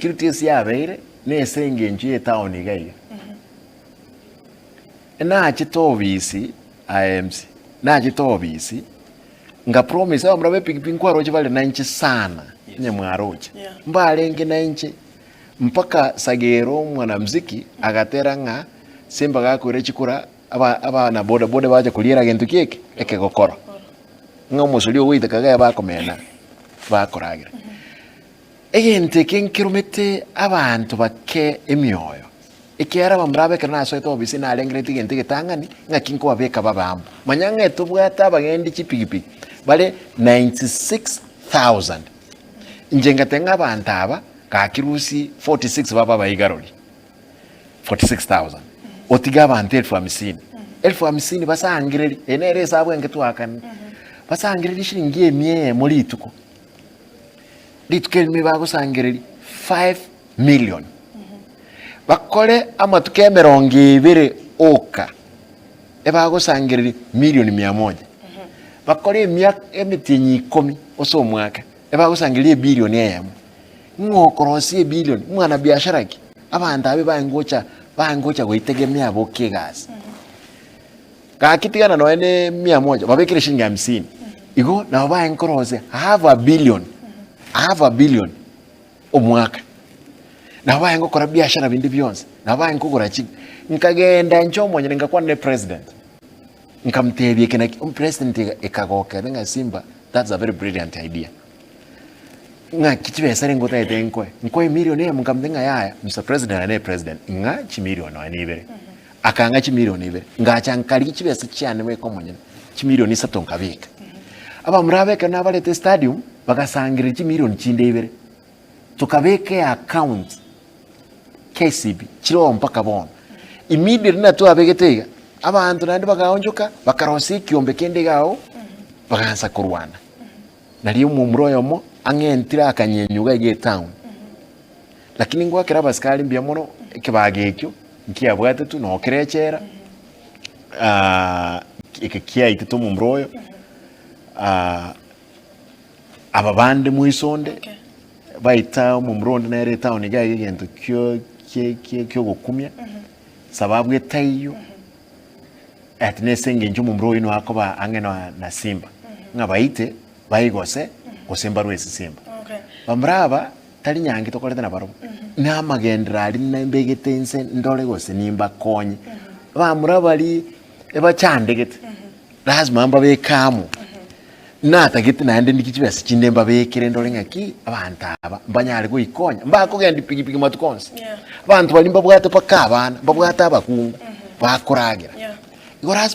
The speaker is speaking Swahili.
securities yabeire nesenge nje town igaiga na chitobisi IMC na chitobisi nga promise amrabe pikipiki kwaroche vale na nchi sana nyamwaroche mbalenge na nchi mpaka Sagero mwanamuziki agatera nga Simba gakure chikura aba na bodaboda baje kuliera gentu kieke eke gokora nga musulio wita kagaya bakomena bakoragira egente kenkirumete abantu bakke emyoyo ekera bamrabe kana so eto bisi na lengreti gente getangani nga kinko abeka babambo manyanga etubwata abagendi chipigipigi bale 96,000 njenga tenga bantaba kakirusi 46 baba baigaroli 46,000 otiga abantu 50,000 basangireli enere sabo engetwakani basangireli shilingi emye muri tuko litkelmi bagusangireli 5 million bakole amatuke 200 oka ebagusangireli million 100 bakole emitinyi 10 oso mwaka ebagusangireli billion yemu ngokorosi billion mwana biashara ki abantu abe bangocha goitegemea boke gas kakitigana no ene 100 babekire shilingi 50 igo na baenkorose have a billion omwaka na baengokora biashara bindi byonse na baengokora chi nkagenda nchomo nyine ngakwa ne president nkamtebye kena president ekagoka nga Simba. That's a very brilliant idea nga kichibesa ngota etenkwe nkwe million ya mukamdenga yaya Mr. President ane president nga chi million no anibere akanga chi million ibere nga chankali kichibesa cyane we komonyene chi million isatonka bika aba murabeka nabalete stadium bagasangira chi million chinde ibere tukabeke account KCB chiro mpaka bon immediately na tu abegetega abantu nandi bagaonjoka bakarosi kiombe kende gao bagansa korwana naliyo mumroyo mo angentira akanyenyuga ige town lakini ngwa kera baskali mbya mono kibagekyo nkiyabwate tu no kerechera ikikia iteto mumroyo ababande muisonde baita mumronde na ere town igaye gento kyo gokumya sababu etayo atnesenge njo mumroyo no akoba angena na Simba ngabaite bayigose Simba rwese Simba. Bamraba tali nyangi tokolete na baro. Na magendra ali na mbegetense ndole gose nimba konye. Bamraba ali eba chandegete. Lazima mbabe kamu. Na tagete na ende ndikibese chinde mbabe kire ndole ngaki abantaba mbanyali ko ikonya. Mbako gendi pigipigi matukonse. Abantu bali mbabwate pakabana, mbabwate abakungu. Bakoragira. Igora